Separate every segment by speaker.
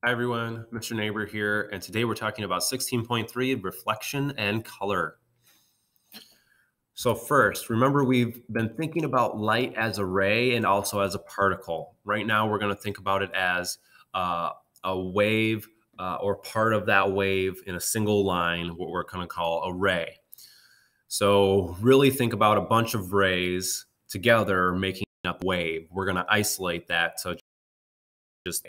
Speaker 1: Hi everyone, Mr. Neighbor here, and today we're talking about 16.3 reflection and color. So first, remember we've been thinking about light as a ray and also as a particle. Right now we're going to think about it as a wave or part of that wave in a single line, what we're going to call a ray. So really think about a bunch of rays together making up a wave. We're going to isolate that to just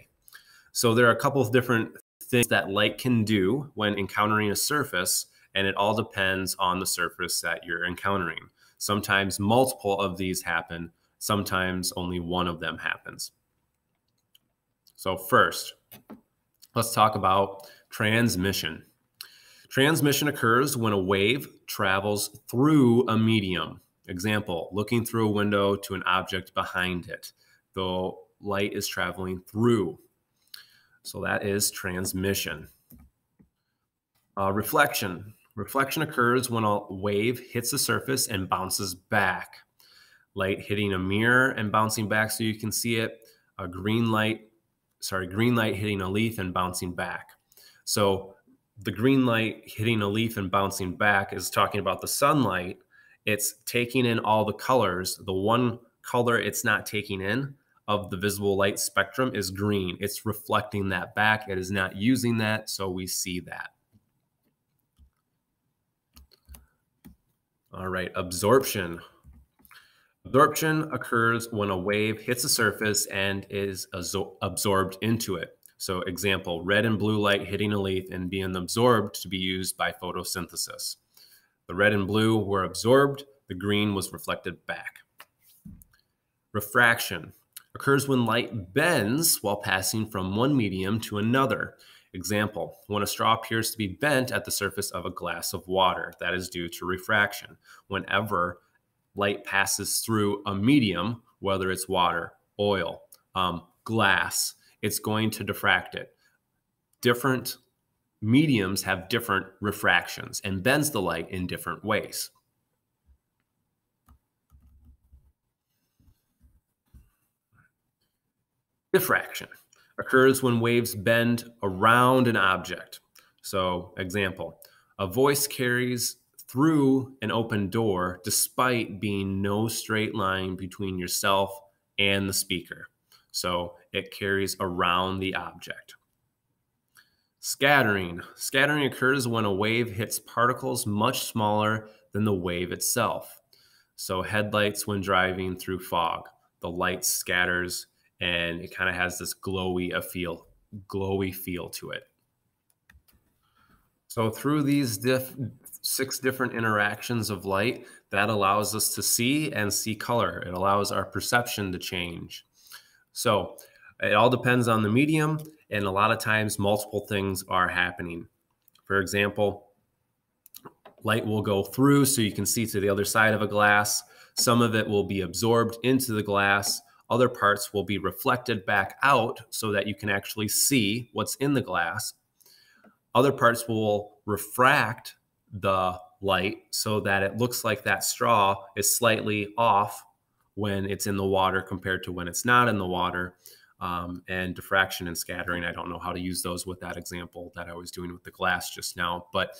Speaker 1: so there are a couple of different things that light can do when encountering a surface, and it all depends on the surface that you're encountering. Sometimes multiple of these happen, sometimes only one of them happens. So first, let's talk about transmission. Transmission occurs when a wave travels through a medium. Example, looking through a window to an object behind it. The light is traveling through. So that is transmission. Reflection. Reflection occurs when a wave hits the surface and bounces back. Light hitting a mirror and bouncing back so you can see it. Green light hitting a leaf and bouncing back. So the green light hitting a leaf and bouncing back is talking about the sunlight. It's taking in all the colors. The one color it's not taking in of the visible light spectrum is green. It's reflecting that back. It is not using that, so we see that. All right, absorption. Absorption occurs when a wave hits a surface and is absorbed into it. So example, red and blue light hitting a leaf and being absorbed to be used by photosynthesis. The red and blue were absorbed, the green was reflected back. Refraction occurs when light bends while passing from one medium to another. Example, when a straw appears to be bent at the surface of a glass of water, that is due to refraction. Whenever light passes through a medium, whether it's water, oil, glass, it's going to diffract it. Different mediums have different refractions and bends the light in different ways. Diffraction occurs when waves bend around an object. So, example, a voice carries through an open door despite being no straight line between yourself and the speaker. So, it carries around the object. Scattering. Scattering occurs when a wave hits particles much smaller than the wave itself. So, headlights when driving through fog, the light scatters and it kind of has this glowy feel to it. So through these 6 different interactions of light, that allows us to see and see color. It allows our perception to change. So it all depends on the medium, and a lot of times multiple things are happening. For example, light will go through so you can see to the other side of a glass. Some of it will be absorbed into the glass. Other parts will be reflected back out so that you can actually see what's in the glass. Other parts will refract the light so that it looks like that straw is slightly off when it's in the water compared to when it's not in the water. And diffraction and scattering, I don't know how to use those with that example that I was doing with the glass just now, but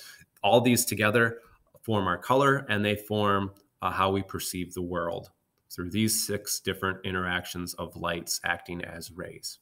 Speaker 1: all these together form our color, and they form how we perceive the world through these 6 different interactions of lights acting as rays.